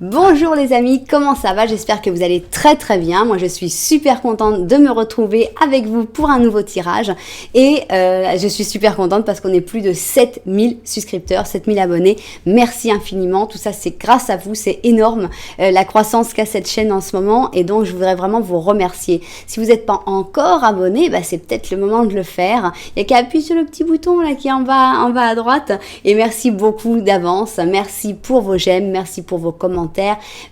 Bonjour les amis, comment ça va? J'espère que vous allez très très bien. Moi je suis super contente de me retrouver avec vous pour un nouveau tirage. Et je suis super contente parce qu'on est plus de 7000 souscripteurs, 7000 abonnés. Merci infiniment, tout ça c'est grâce à vous, c'est énorme la croissance qu'a cette chaîne en ce moment. Et donc je voudrais vraiment vous remercier. Si vous n'êtes pas encore abonné, c'est peut-être le moment de le faire. Il n'y a qu'à appuyer sur le petit bouton là qui est en bas à droite. Et merci beaucoup d'avance, merci pour vos j'aime, merci pour vos commentaires.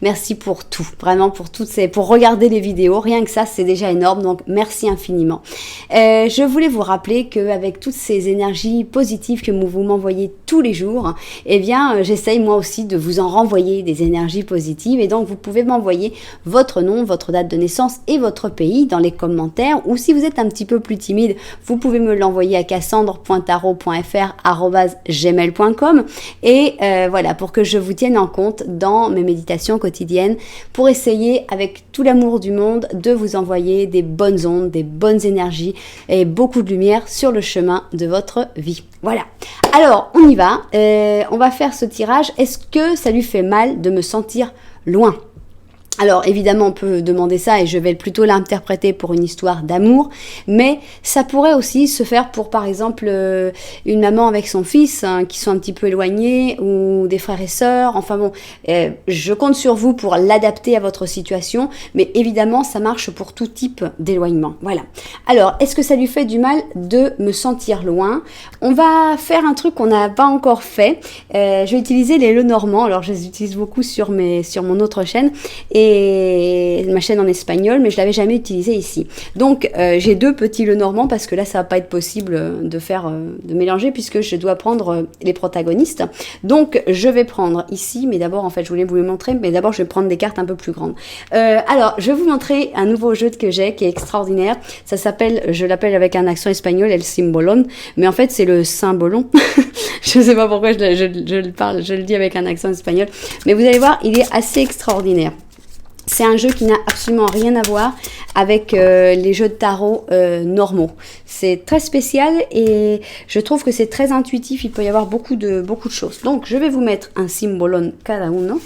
Merci pour tout, vraiment pour regarder les vidéos, rien que ça c'est déjà énorme, donc merci infiniment. Je voulais vous rappeler qu'avec toutes ces énergies positives que vous m'envoyez tous les jours, eh bien j'essaye moi aussi de vous en renvoyer des énergies positives, et donc vous pouvez m'envoyer votre nom, votre date de naissance et votre pays dans les commentaires, ou si vous êtes un petit peu plus timide, vous pouvez me l'envoyer à cassandre.tarot.fr@gmail.com, et voilà, pour que je vous tienne en compte dans mes méditations quotidiennes, pour essayer avec tout l'amour du monde de vous envoyer des bonnes ondes, des bonnes énergies et beaucoup de lumière sur le chemin de votre vie. Voilà. Alors, on y va. On va faire ce tirage. Est-ce que ça lui fait mal de me sentir loin ? Alors évidemment on peut demander ça et je vais plutôt l'interpréter pour une histoire d'amour, mais ça pourrait aussi se faire pour par exemple une maman avec son fils qui sont un petit peu éloignés, ou des frères et sœurs, enfin bon, je compte sur vous pour l'adapter à votre situation, mais évidemment ça marche pour tout type d'éloignement. Voilà. Alors est-ce que ça lui fait du mal de me sentir loin? On va faire un truc qu'on n'a pas encore fait. Je vais utiliser les Lenormand. Alors je les utilise beaucoup sur mon autre chaîne et ma chaîne en espagnol, mais je l'avais jamais utilisé ici. Donc j'ai deux petits Lenormand parce que là ça va pas être possible de mélanger puisque je dois prendre les protagonistes. Donc je vais prendre ici, mais d'abord en fait je voulais vous les montrer, mais d'abord je vais prendre des cartes un peu plus grandes. Alors je vais vous montrer un nouveau jeu que j'ai qui est extraordinaire. Ça s'appelle, je l'appelle avec un accent espagnol, El Simbolon, mais en fait c'est le Symbolon. Je sais pas pourquoi je le dis avec un accent espagnol, mais vous allez voir, il est assez extraordinaire. C'est un jeu qui n'a absolument rien à voir avec les jeux de tarot normaux. C'est très spécial et je trouve que c'est très intuitif. Il peut y avoir beaucoup de choses. Donc, je vais vous mettre un symbolon cada uno.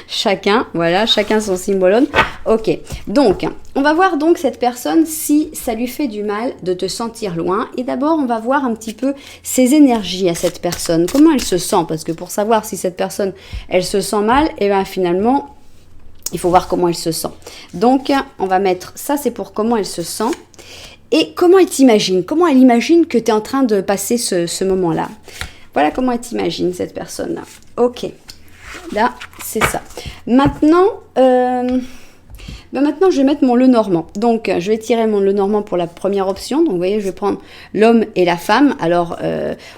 Chacun, voilà, chacun son symbolon. Ok. Donc, on va voir donc cette personne si ça lui fait du mal de te sentir loin. Et d'abord, on va voir un petit peu ses énergies à cette personne. Comment elle se sent? Parce que pour savoir si cette personne, elle se sent mal, et bien finalement, il faut voir comment elle se sent. Donc, on va mettre ça, c'est pour comment elle se sent. Et comment elle t'imagine? Comment elle imagine que tu es en train de passer ce moment-là? Voilà comment elle t'imagine, cette personne-là. Ok. Là, c'est ça. Maintenant, maintenant, je vais mettre mon Lenormand. Donc, je vais tirer mon Lenormand pour la première option. Donc, vous voyez, je vais prendre l'homme et la femme. Alors,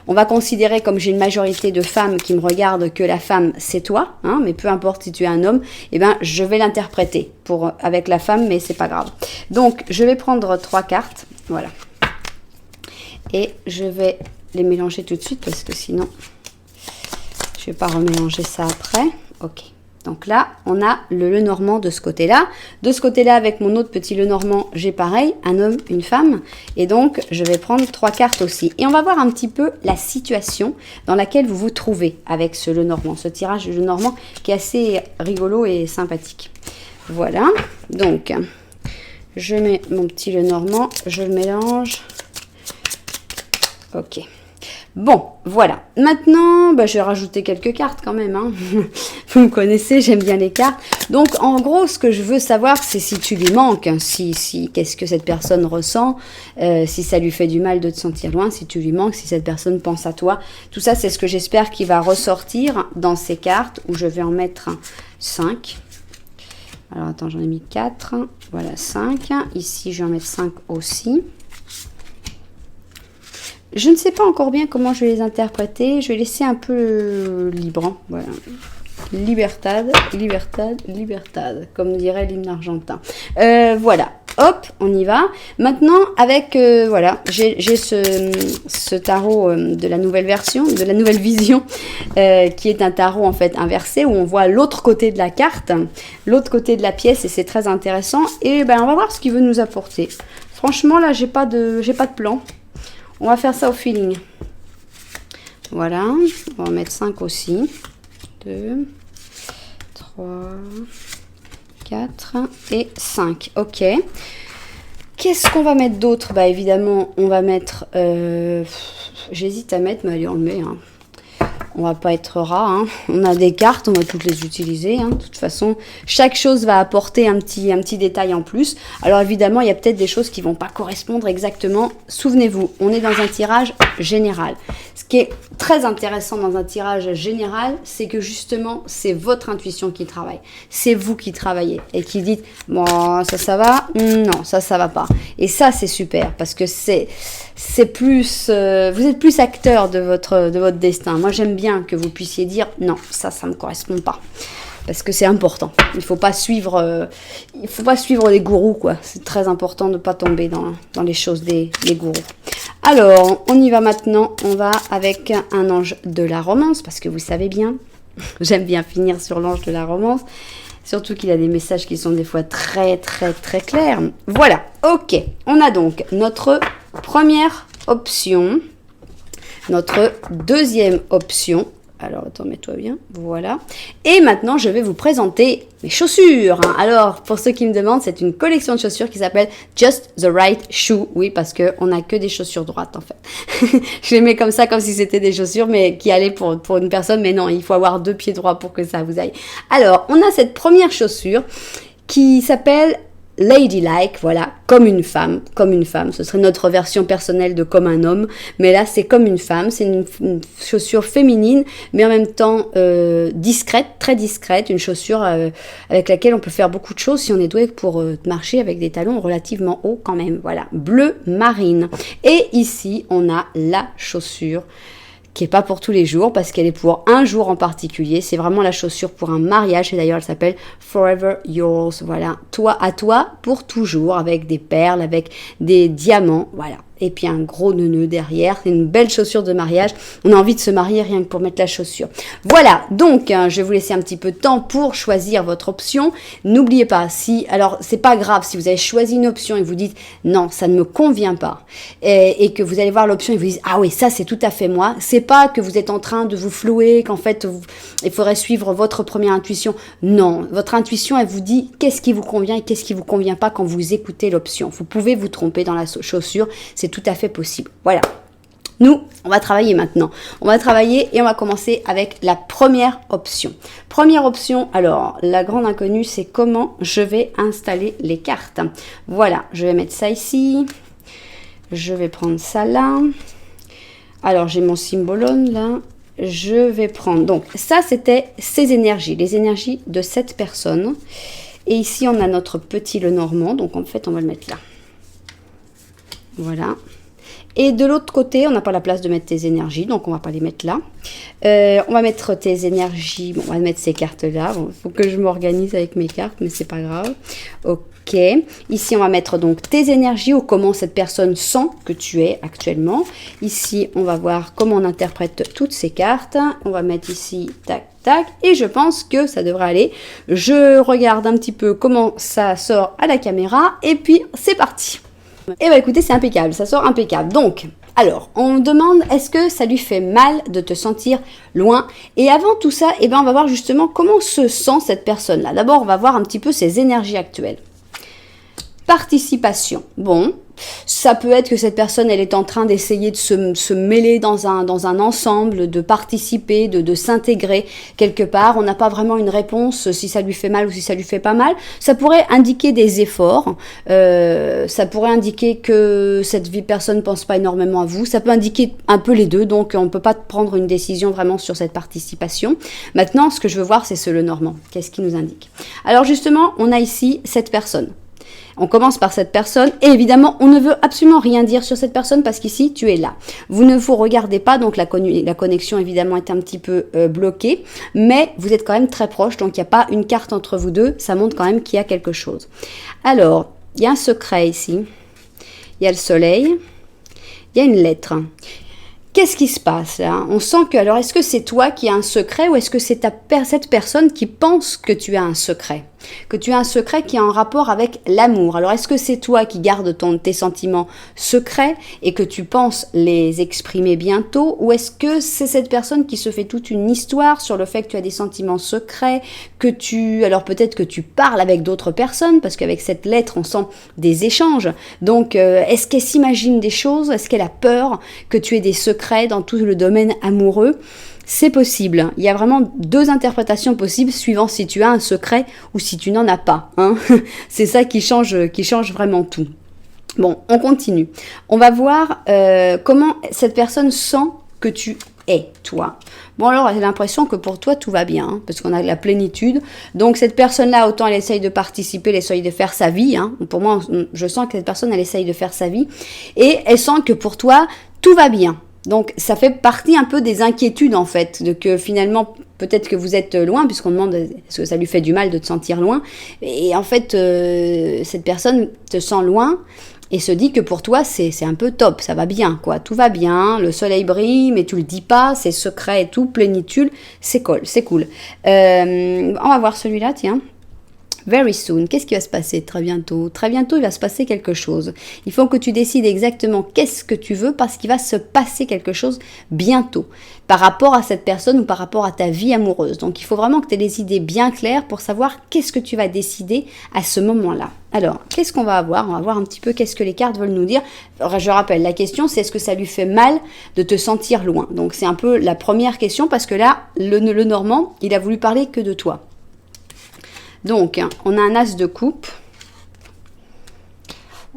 on va considérer, comme j'ai une majorité de femmes qui me regardent, que la femme, c'est toi. Hein, mais peu importe si tu es un homme, eh ben, je vais l'interpréter avec la femme, mais c'est pas grave. Donc, je vais prendre 3 cartes. Voilà. Et je vais les mélanger tout de suite parce que sinon, je vais pas remélanger ça après. Ok. Donc là, on a le Lenormand de ce côté-là. De ce côté-là, avec mon autre petit Lenormand, j'ai pareil, un homme, une femme. Et donc, je vais prendre 3 cartes aussi. Et on va voir un petit peu la situation dans laquelle vous vous trouvez avec ce Lenormand, ce tirage de Lenormand qui est assez rigolo et sympathique. Voilà. Donc, je mets mon petit Lenormand, je le mélange. Ok. Bon, voilà. Maintenant, je vais rajouter quelques cartes quand même. Hein. Vous me connaissez, j'aime bien les cartes. Donc, en gros, ce que je veux savoir, c'est si tu lui manques. Hein. Qu'est-ce que cette personne ressent, si ça lui fait du mal de te sentir loin, si tu lui manques, si cette personne pense à toi. Tout ça, c'est ce que j'espère qu'il va ressortir dans ces cartes, où je vais en mettre 5. Alors, attends, j'en ai mis 4. Voilà, 5. Ici, je vais en mettre 5 aussi. Je ne sais pas encore bien comment je vais les interpréter. Je vais laisser un peu libre. Hein. Voilà. Libertad, libertad, libertad, comme dirait l'hymne argentin. Voilà. Hop, on y va. Maintenant, avec, voilà, j'ai ce tarot de la nouvelle version, de la nouvelle vision, qui est un tarot en fait inversé, où on voit l'autre côté de la carte, l'autre côté de la pièce, et c'est très intéressant. Et on va voir ce qu'il veut nous apporter. Franchement, là, j'ai pas de plan. On va faire ça au feeling. Voilà, on va en mettre 5 aussi. 2, 3, 4 et 5. Ok. Qu'est-ce qu'on va mettre d'autre? Bah évidemment, on va mettre... j'hésite à mettre, mais allez, on le met. Hein. On va pas être rat. Hein. On a des cartes, on va toutes les utiliser. Hein. De toute façon, chaque chose va apporter un petit détail en plus. Alors évidemment, il y a peut-être des choses qui vont pas correspondre exactement. Souvenez-vous, on est dans un tirage général. Ce qui est très intéressant dans un tirage général, c'est que justement, c'est votre intuition qui travaille. C'est vous qui travaillez et qui dites, bon, ça va? Non, ça va pas. Et ça, c'est super parce que c'est plus, vous êtes plus acteur de votre destin. Moi, j'aime bien que vous puissiez dire, non, ça me correspond pas. Parce que c'est important. Il faut pas suivre les gourous, quoi. C'est très important de ne pas tomber dans les choses des gourous. Alors, on y va maintenant. On va avec un ange de la romance, parce que vous savez bien, j'aime bien finir sur l'ange de la romance. Surtout qu'il a des messages qui sont des fois très, très, très clairs. Voilà, ok. On a donc notre première option, notre deuxième option. Alors, attends, mets-toi bien. Voilà. Et maintenant, je vais vous présenter mes chaussures. Alors, pour ceux qui me demandent, c'est une collection de chaussures qui s'appelle Just the Right Shoe. Oui, parce qu'on n'a que des chaussures droites, en fait. Je les mets comme ça, comme si c'était des chaussures, mais qui allaient pour une personne. Mais non, il faut avoir 2 pieds droits pour que ça vous aille. Alors, on a cette première chaussure qui s'appelle Ladylike, voilà, comme une femme, ce serait notre version personnelle de comme un homme, mais là c'est comme une femme, c'est une chaussure féminine, mais en même temps discrète, très discrète, une chaussure avec laquelle on peut faire beaucoup de choses si on est doué pour marcher avec des talons relativement hauts quand même, voilà, bleu marine. Et ici on a la chaussure qui n'est pas pour tous les jours parce qu'elle est pour un jour en particulier. C'est vraiment la chaussure pour un mariage et d'ailleurs elle s'appelle Forever Yours. Voilà, toi à toi pour toujours avec des perles, avec des diamants. Voilà. Et puis un gros nœud derrière, c'est une belle chaussure de mariage. On a envie de se marier rien que pour mettre la chaussure. Voilà, donc je vais vous laisser un petit peu de temps pour choisir votre option. N'oubliez pas, alors c'est pas grave si vous avez choisi une option et vous dites non, ça ne me convient pas, et que vous allez voir l'option et vous dites ah oui, ça c'est tout à fait moi. C'est pas que vous êtes en train de vous flouer, qu'en fait il faudrait suivre votre première intuition. Non, votre intuition elle vous dit qu'est-ce qui vous convient et qu'est-ce qui vous convient pas quand vous écoutez l'option. Vous pouvez vous tromper dans la chaussure, c'est tout à fait possible. Voilà. Nous, on va travailler maintenant. On va travailler et on va commencer avec la première option. Première option, alors, la grande inconnue, c'est comment je vais installer les cartes. Voilà, je vais mettre ça ici. Je vais prendre ça là. Alors, j'ai mon symbolone là. Je vais prendre, donc, ça, c'était ces énergies, les énergies de cette personne. Et ici, on a notre petit Lenormand. Donc, en fait, on va le mettre là. Voilà. Et de l'autre côté, on n'a pas la place de mettre tes énergies, donc on va pas les mettre là. On va mettre tes énergies, bon, on va mettre ces cartes-là. Bon, faut que je m'organise avec mes cartes, mais c'est pas grave. Ok. Ici, on va mettre donc tes énergies ou comment cette personne sent que tu es actuellement. Ici, on va voir comment on interprète toutes ces cartes. On va mettre ici, tac, tac. Et je pense que ça devrait aller. Je regarde un petit peu comment ça sort à la caméra. Et puis, c'est parti. Et bah écoutez, c'est impeccable, ça sort impeccable. Donc, alors, on demande, est-ce que ça lui fait mal de te sentir loin? Et avant tout ça, eh ben, on va voir justement comment se sent cette personne-là. D'abord, on va voir un petit peu ses énergies actuelles. Participation. Bon, ça peut être que cette personne, elle est en train d'essayer de se mêler dans un ensemble, de participer, de s'intégrer quelque part. On n'a pas vraiment une réponse si ça lui fait mal ou si ça lui fait pas mal. Ça pourrait indiquer des efforts. Ça pourrait indiquer que cette personne pense pas énormément à vous. Ça peut indiquer un peu les deux. Donc, on ne peut pas prendre une décision vraiment sur cette participation. Maintenant, ce que je veux voir, c'est ce Lenormand. Qu'est-ce qu'il nous indique? Alors, justement, on a ici cette personne. On commence par cette personne et évidemment, on ne veut absolument rien dire sur cette personne parce qu'ici, tu es là. Vous ne vous regardez pas, donc la connexion évidemment est un petit peu bloquée, mais vous êtes quand même très proche, donc il n'y a pas une carte entre vous deux, ça montre quand même qu'il y a quelque chose. Alors, il y a un secret ici, il y a le soleil, il y a une lettre. Qu'est-ce qui se passe là? On sent que, alors est-ce que c'est toi qui as un secret ou est-ce que c'est cette personne qui pense que tu as un secret? que tu as un secret qui est en rapport avec l'amour. Alors, est-ce que c'est toi qui gardes tes sentiments secrets et que tu penses les exprimer bientôt, ou est-ce que c'est cette personne qui se fait toute une histoire sur le fait que tu as des sentiments secrets, alors peut-être que tu parles avec d'autres personnes, parce qu'avec cette lettre, on sent des échanges. Donc, est-ce qu'elle s'imagine des choses? Est-ce qu'elle a peur que tu aies des secrets dans tout le domaine amoureux? C'est possible. Il y a vraiment deux interprétations possibles suivant si tu as un secret ou si tu n'en as pas. Hein. C'est ça qui change vraiment tout. Bon, on continue. On va voir comment cette personne sent que tu es, toi. Bon, alors, j'ai l'impression que pour toi, tout va bien, hein, parce qu'on a de la plénitude. Donc, cette personne-là, autant elle essaye de participer, elle essaye de faire sa vie. Hein. Pour moi, je sens que cette personne, elle essaye de faire sa vie. Et elle sent que pour toi, tout va bien. Donc, ça fait partie un peu des inquiétudes, en fait, de que finalement, peut-être que vous êtes loin, puisqu'on demande est-ce que ça lui fait du mal de te sentir loin. Et en fait, cette personne te sent loin et se dit que pour toi, c'est un peu top, ça va bien, quoi. Tout va bien, le soleil brille, mais tu le dis pas, c'est secret et tout, plénitude, c'est cool, c'est cool. On va voir celui-là, tiens. Very soon. Qu'est-ce qui va se passer très bientôt? Très bientôt, il va se passer quelque chose. Il faut que tu décides exactement qu'est-ce que tu veux parce qu'il va se passer quelque chose bientôt par rapport à cette personne ou par rapport à ta vie amoureuse. Donc, il faut vraiment que tu aies les idées bien claires pour savoir qu'est-ce que tu vas décider à ce moment-là. Alors, qu'est-ce qu'on va avoir? On va voir un petit peu qu'est-ce que les cartes veulent nous dire. Je rappelle, la question, c'est est-ce que ça lui fait mal de te sentir loin? Donc, c'est un peu la première question parce que là, le Normand, il a voulu parler que de toi. Donc, on a un as de coupe,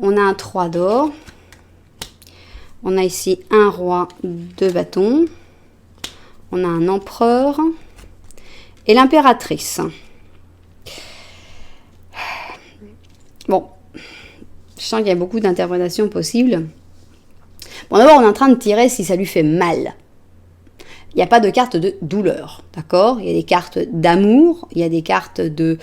on a un 3 d'or, on a ici un roi de bâton, on a un empereur et l'impératrice. Bon, je sens qu'il y a beaucoup d'interprétations possibles. Bon, d'abord, on est en train de tirer si ça lui fait mal. Il n'y a pas de carte de douleur, d'accord? Il y a des cartes d'amour, il y a des cartes de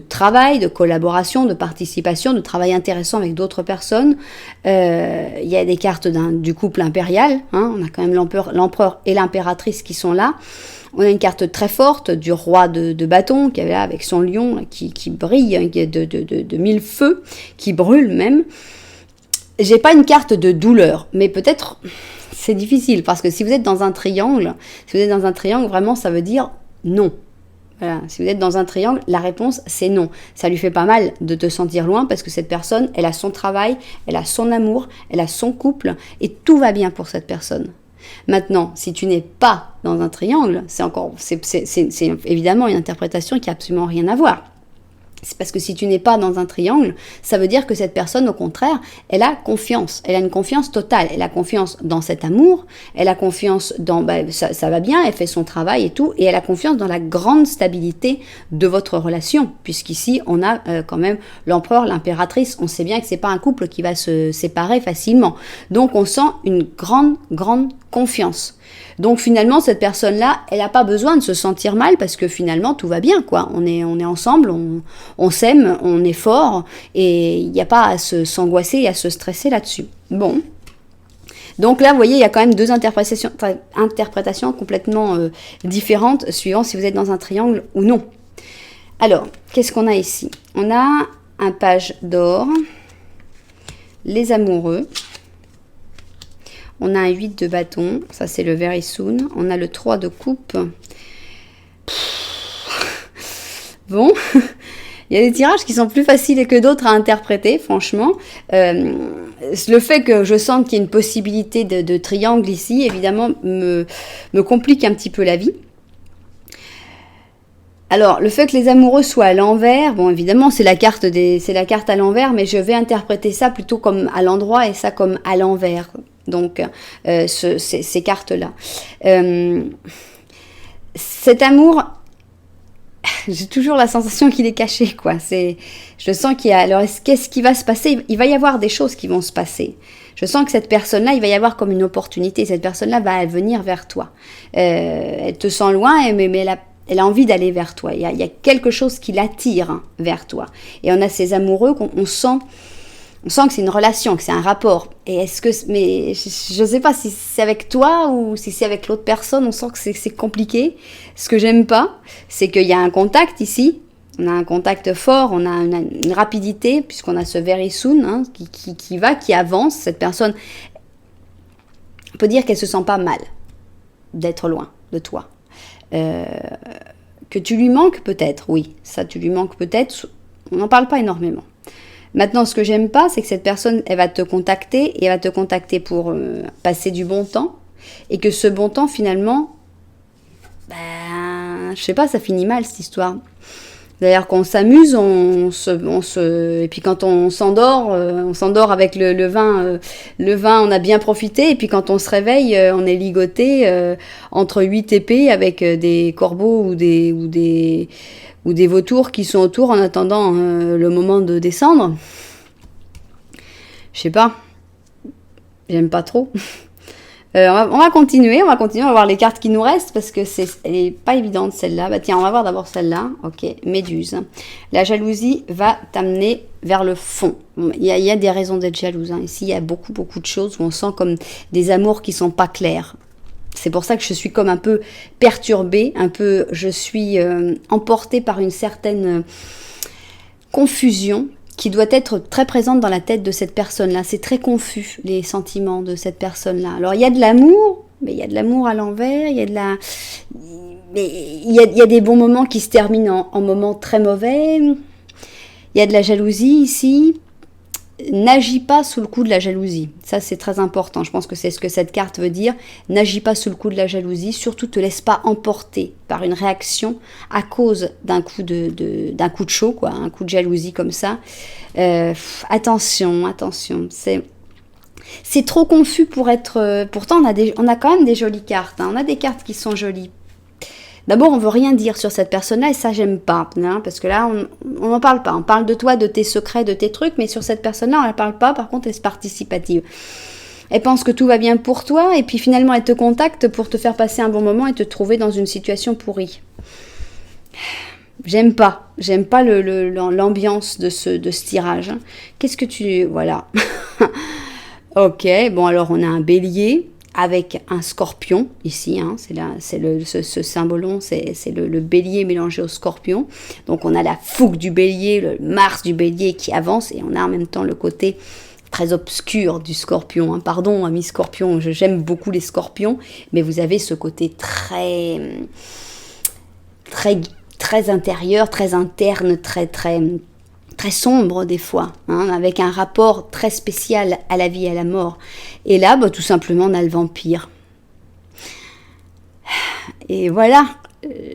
travail, de collaboration, de participation, de travail intéressant avec d'autres personnes. Il y a des cartes du couple impérial, hein? On a quand même l'empereur et l'impératrice qui sont là. On a une carte très forte du roi de bâton qui est là avec son lion là, qui brille, hein, de mille feux, qui brûle même. J'ai pas une carte de douleur, mais peut-être c'est difficile parce que si vous êtes dans un triangle, vraiment ça veut dire non. Voilà. Si vous êtes dans un triangle, la réponse c'est non. Ça lui fait pas mal de te sentir loin parce que cette personne, elle a son travail, elle a son amour, elle a son couple et tout va bien pour cette personne. Maintenant, si tu n'es pas dans un triangle, c'est évidemment une interprétation qui a absolument rien à voir. C'est parce que si tu n'es pas dans un triangle, ça veut dire que cette personne, au contraire, elle a confiance. Elle a une confiance totale. Elle a confiance dans cet amour. Elle a confiance dans... ça va bien, elle fait son travail et tout. Et elle a confiance dans la grande stabilité de votre relation. Puisqu'ici, on a quand même l'empereur, l'impératrice. On sait bien que c'est pas un couple qui va se séparer facilement. Donc, on sent une grande, grande confiance. Donc finalement, cette personne-là, elle n'a pas besoin de se sentir mal parce que finalement, tout va bien, quoi. On est ensemble, on s'aime, on est fort et il n'y a pas à s'angoisser et à se stresser là-dessus. Bon. Donc là, vous voyez, il y a quand même deux interprétations complètement différentes suivant si vous êtes dans un triangle ou non. Alors, qu'est-ce qu'on a ici? On a un page d'or, les amoureux. On a un 8 de bâton, ça c'est le very soon. On a le 3 de coupe. Bon, il y a des tirages qui sont plus faciles que d'autres à interpréter, franchement. Le fait que je sente qu'il y a une possibilité de triangle ici, évidemment, me complique un petit peu la vie. Alors, le fait que les amoureux soient à l'envers, bon, évidemment, c'est la carte à l'envers, mais je vais interpréter ça plutôt comme à l'endroit et ça comme à l'envers. Donc, ces cartes-là. Cet amour, j'ai toujours la sensation qu'il est caché, quoi. Je sens qu'il y a... Alors, qu'est-ce qui va se passer? Il va y avoir des choses qui vont se passer. Je sens que cette personne-là, il va y avoir comme une opportunité. Cette personne-là va venir vers toi. Elle te sent loin, mais elle a envie d'aller vers toi. Il y a quelque chose qui l'attire vers toi. Et on a ces amoureux qu'on sent... On sent que c'est une relation, que c'est un rapport. Mais je ne sais pas si c'est avec toi ou si c'est avec l'autre personne. On sent que c'est compliqué. Ce que j'aime pas, c'est qu'il y a un contact ici. On a un contact fort, on a une rapidité, puisqu'on a ce very soon hein, qui avance. Cette personne, on peut dire qu'elle ne se sent pas mal d'être loin de toi. Que tu lui manques peut-être, oui, ça tu lui manques peut-être, on n'en parle pas énormément. Maintenant, ce que j'aime pas, c'est que cette personne, elle va te contacter, et elle va te contacter pour passer du bon temps, et que ce bon temps, finalement, je sais pas, ça finit mal cette histoire. D'ailleurs, quand on s'amuse, et puis quand on s'endort avec le vin. Le vin, on a bien profité. Et puis quand on se réveille, on est ligoté entre 8 épées avec des corbeaux ou des vautours qui sont autour en attendant le moment de descendre. Je sais pas. J'aime pas trop. On va continuer, on va voir les cartes qui nous restent parce que elle est pas évidente celle-là. Bah tiens, on va voir d'abord celle-là. Ok, Méduse. La jalousie va t'amener vers le fond. Il y a des raisons d'être jalouse. Hein. Ici, il y a beaucoup de choses où on sent comme des amours qui sont pas clairs. C'est pour ça que je suis comme un peu perturbée, je suis emportée par une certaine confusion qui doit être très présente dans la tête de cette personne-là. C'est très confus, les sentiments de cette personne-là. Alors, il y a de l'amour, mais il y a de l'amour à l'envers, il y a des bons moments qui se terminent en moments très mauvais. Il y a de la jalousie ici. N'agis pas sous le coup de la jalousie. Ça, c'est très important. Je pense que c'est ce que cette carte veut dire. N'agis pas sous le coup de la jalousie. Surtout, te laisse pas emporter par une réaction à cause d'un coup d'un coup de chaud, quoi, un coup de jalousie comme ça. Attention. C'est trop confus pour être... pourtant, on a quand même des jolies cartes. Hein. On a des cartes qui sont jolies. D'abord, on veut rien dire sur cette personne-là et ça, j'aime pas. Hein, parce que là, on n'en parle pas. On parle de toi, de tes secrets, de tes trucs, mais sur cette personne-là, on ne parle pas. Par contre, elle est participative. Elle pense que tout va bien pour toi et puis finalement, elle te contacte pour te faire passer un bon moment et te trouver dans une situation pourrie. J'aime pas l'ambiance de ce tirage. Hein. Qu'est-ce que tu... Voilà. Ok, bon alors on a un bélier avec un scorpion ici, hein, ce symbolon, c'est le bélier mélangé au scorpion. Donc on a la fougue du bélier, le Mars du bélier qui avance et on a en même temps le côté très obscur du scorpion. Hein. Pardon, ami scorpion, j'aime beaucoup les scorpions, mais vous avez ce côté très intérieur, très interne, très sombre des fois, hein, avec un rapport très spécial à la vie et à la mort. Et là, tout simplement, on a le vampire. Et voilà,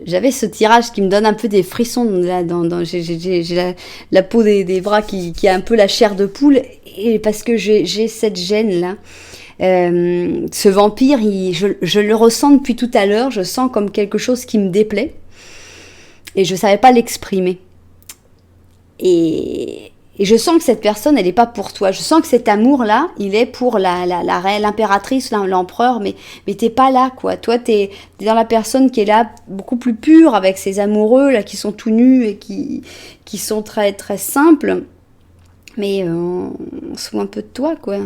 j'avais ce tirage qui me donne un peu des frissons. Là, j'ai la peau des bras qui a un peu la chair de poule, et parce que j'ai cette gêne-là. Ce vampire, je le ressens depuis tout à l'heure, je sens comme quelque chose qui me déplaît, et je ne savais pas l'exprimer. Et je sens que cette personne, elle n'est pas pour toi. Je sens que cet amour-là, il est pour l'impératrice, l'empereur, mais t'es pas là, quoi. Toi, t'es dans la personne qui est là, beaucoup plus pure, avec ses amoureux, là, qui sont tout nus et qui sont très, très simples. Mais on se fout un peu de toi, quoi.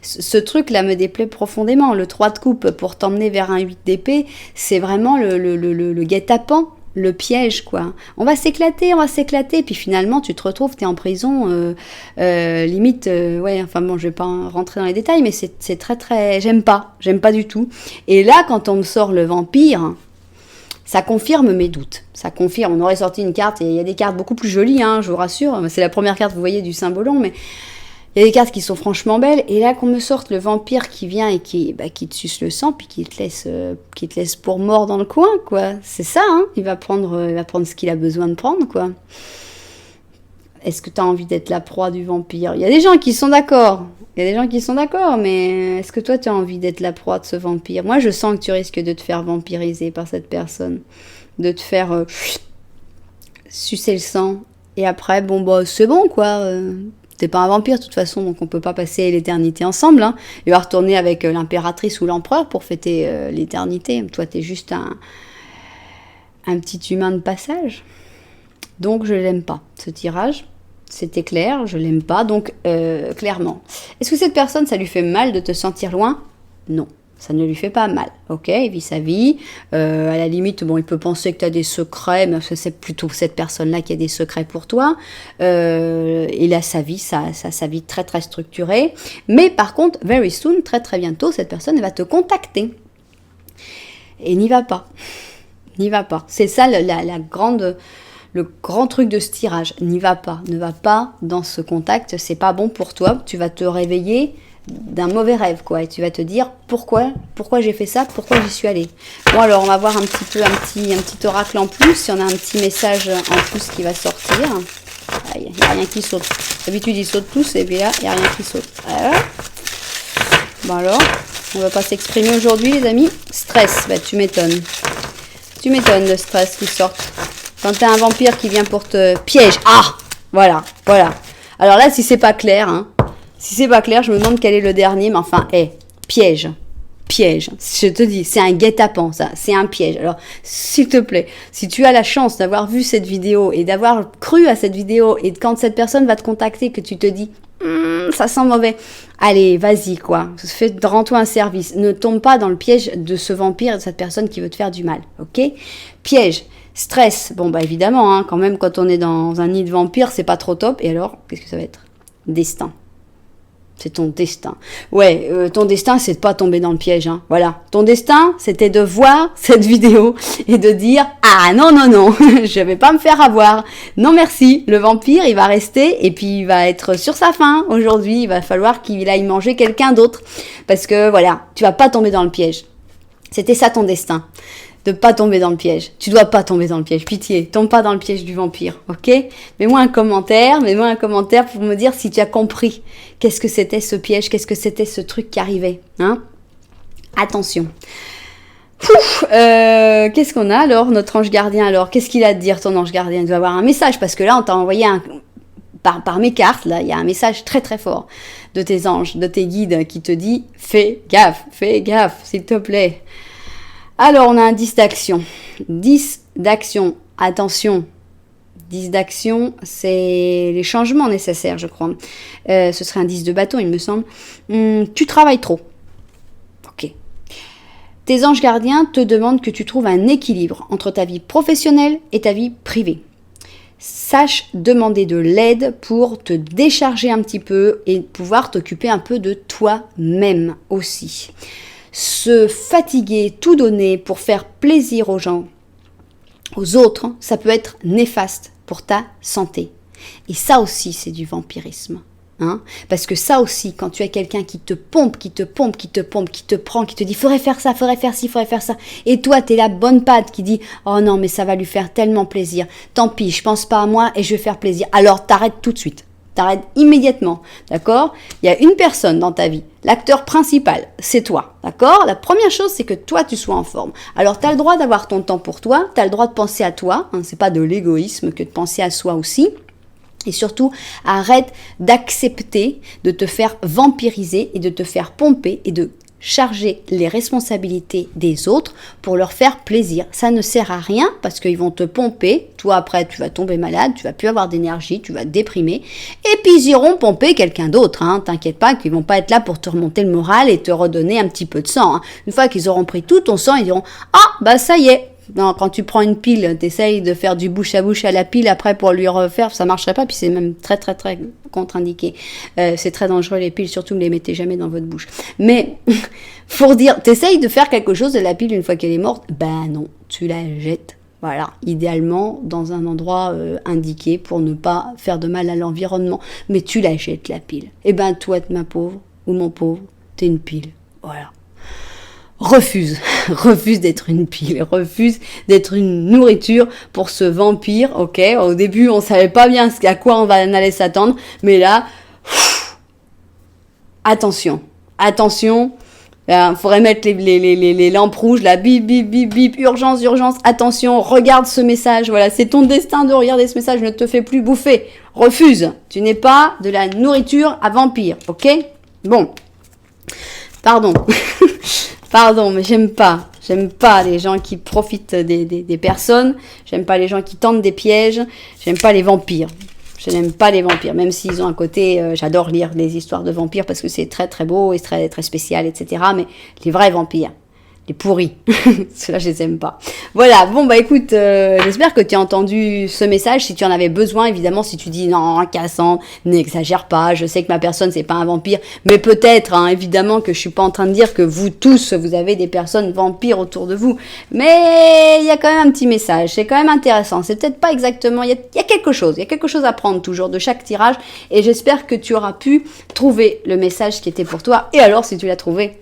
Ce truc-là me déplaît profondément. Le 3 de coupe pour t'emmener vers un 8 d'épée, c'est vraiment le guet-apens. Le piège, quoi. On va s'éclater, puis finalement, tu te retrouves, t'es en prison, limite, enfin bon, je vais pas rentrer dans les détails, mais c'est très, très... J'aime pas du tout. Et là, quand on me sort le vampire, ça confirme mes doutes. Ça confirme, on aurait sorti une carte, et il y a des cartes beaucoup plus jolies, hein, je vous rassure, c'est la première carte, vous voyez, du symbolon, mais... Il y a des cartes qui sont franchement belles, et là qu'on me sorte le vampire qui vient et qui te suce le sang, puis qui te laisse pour mort dans le coin, quoi. C'est ça, hein. Il va prendre ce qu'il a besoin de prendre, quoi. Est-ce que tu as envie d'être la proie du vampire ? Il y a des gens qui sont d'accord, mais est-ce que toi tu as envie d'être la proie de ce vampire ? Moi, je sens que tu risques de te faire vampiriser par cette personne, de te faire sucer le sang, et après, c'est bon, quoi. T'es pas un vampire de toute façon, donc on peut pas passer l'éternité ensemble. Hein. Il va retourner avec l'impératrice ou l'empereur pour fêter l'éternité. Toi, t'es juste un petit humain de passage. Donc, je l'aime pas, ce tirage. C'était clair, je l'aime pas, donc clairement. Est-ce que cette personne, ça lui fait mal de te sentir loin ? Non. Ça ne lui fait pas mal, ok? Il vit sa vie. À la limite, bon, il peut penser que tu as des secrets, mais c'est plutôt cette personne-là qui a des secrets pour toi. Il a sa vie, sa vie très très structurée. Mais par contre, very soon, très très bientôt, cette personne elle va te contacter. Et n'y va pas. N'y va pas. C'est ça le grand truc de ce tirage. N'y va pas. Ne va pas dans ce contact. C'est pas bon pour toi. Tu vas te réveiller d'un mauvais rêve, quoi. Et tu vas te dire pourquoi j'ai fait ça, pourquoi j'y suis allée. Bon, alors on va voir un petit oracle en plus. Il y en a un petit message en plus qui va sortir. Il n'y a rien qui saute. D'habitude, ils sautent tous et puis là, il n'y a rien qui saute. Voilà. Bon alors, on va pas s'exprimer aujourd'hui, les amis. Stress, bah tu m'étonnes. Tu m'étonnes le stress qui sort. Quand tu as un vampire qui vient pour te piège. Ah, voilà. Alors là, si c'est pas clair, si c'est pas clair, je me demande quel est le dernier, mais enfin, piège. Je te dis, c'est un guet-apens, ça, c'est un piège. Alors, s'il te plaît, si tu as la chance d'avoir vu cette vidéo et d'avoir cru à cette vidéo, et quand cette personne va te contacter, que tu te dis, ça sent mauvais, allez, vas-y, quoi, rends-toi un service. Ne tombe pas dans le piège de ce vampire et de cette personne qui veut te faire du mal, ok? Piège. Stress, bon bah évidemment, quand même quand on est dans un nid de vampire, c'est pas trop top. Et alors, qu'est-ce que ça va être? Destin. C'est ton destin. Ouais, ton destin, c'est de pas tomber dans le piège. Voilà. Ton destin, c'était de voir cette vidéo et de dire « Ah non, je vais pas me faire avoir. Non merci, le vampire, il va rester et puis il va être sur sa faim. Aujourd'hui, il va falloir qu'il aille manger quelqu'un d'autre. Parce que voilà, tu vas pas tomber dans le piège. C'était ça ton destin. De pas tomber dans le piège. Tu dois pas tomber dans le piège. Pitié, tombe pas dans le piège du vampire, ok? Mets-moi un commentaire pour me dire si tu as compris qu'est-ce que c'était ce piège, qu'est-ce que c'était ce truc qui arrivait, Attention. Qu'est-ce qu'on a alors, notre ange gardien alors? Qu'est-ce qu'il a à te dire ton ange gardien? Il doit avoir un message parce que là, on t'a envoyé par mes cartes, là, il y a un message très très fort de tes anges, de tes guides qui te dit « Fais gaffe, s'il te plaît ». Alors, on a un 10 d'action. 10 d'action, attention. 10 d'action, c'est les changements nécessaires, je crois. Ce serait un 10 de bâton, il me semble. Tu travailles trop. Ok. Tes anges gardiens te demandent que tu trouves un équilibre entre ta vie professionnelle et ta vie privée. Sache demander de l'aide pour te décharger un petit peu et pouvoir t'occuper un peu de toi-même aussi. Se fatiguer, tout donner pour faire plaisir aux gens, aux autres, ça peut être néfaste pour ta santé. Et ça aussi, c'est du vampirisme. Parce que ça aussi, quand tu as quelqu'un qui te pompe, qui te prend, qui te dit « faudrait faire ça, faudrait faire ci, faudrait faire ça », et toi, t'es la bonne patte qui dit « oh non, mais ça va lui faire tellement plaisir, tant pis, je pense pas à moi et je vais faire plaisir », alors t'arrêtes tout de suite. T'arrêtes immédiatement, d'accord? Il y a une personne dans ta vie, l'acteur principal, c'est toi, d'accord? La première chose, c'est que toi, tu sois en forme. Alors, tu as le droit d'avoir ton temps pour toi, tu as le droit de penser à toi, c'est pas de l'égoïsme que de penser à soi aussi. Et surtout, arrête d'accepter de te faire vampiriser et de te faire pomper et de charger les responsabilités des autres pour leur faire plaisir. Ça ne sert à rien parce qu'ils vont te pomper. Toi, après, tu vas tomber malade, tu vas plus avoir d'énergie, tu vas te déprimer. Et puis, ils iront pomper quelqu'un d'autre. T'inquiète pas qu'ils vont pas être là pour te remonter le moral et te redonner un petit peu de sang. Une fois qu'ils auront pris tout ton sang, ils diront « Ah, bah ça y est !» Non, quand tu prends une pile, t'essayes de faire du bouche à bouche à la pile après pour lui refaire, ça marcherait pas, puis c'est même très très très contre-indiqué. C'est très dangereux les piles, surtout ne les mettez jamais dans votre bouche. Mais, faut dire, t'essayes de faire quelque chose de la pile une fois qu'elle est morte, ben non, tu la jettes. Voilà, idéalement dans un endroit indiqué pour ne pas faire de mal à l'environnement. Mais tu la jettes la pile. Et ben toi, ma pauvre, ou mon pauvre, t'es une pile. Voilà. Refuse d'être une pile, refuse d'être une nourriture pour ce vampire, ok? Au début, on savait pas bien à quoi on allait s'attendre, mais là, attention, faudrait mettre les lampes rouges, là, bip, bip, bip, bip, urgence, attention, regarde ce message, voilà, c'est ton destin de regarder ce message, ne te fais plus bouffer, refuse, tu n'es pas de la nourriture à vampire, ok? Bon, Pardon, mais j'aime pas les gens qui profitent des personnes, j'aime pas les gens qui tentent des pièges, j'aime pas les vampires. Je n'aime pas les vampires, même s'ils ont un côté... j'adore lire des histoires de vampires parce que c'est très très beau et très, très spécial, etc. Mais les vrais vampires, les pourris, ceux-là je les aime pas. Voilà, bon bah écoute, j'espère que tu as entendu ce message, si tu en avais besoin, évidemment, si tu dis non, Cassandre, n'exagère pas, je sais que ma personne c'est pas un vampire, mais peut-être, hein, évidemment que je suis pas en train de dire que vous tous, vous avez des personnes vampires autour de vous, mais il y a quand même un petit message, c'est quand même intéressant, c'est peut-être pas exactement, il y a quelque chose à prendre toujours de chaque tirage, et j'espère que tu auras pu trouver le message qui était pour toi, et alors si tu l'as trouvé,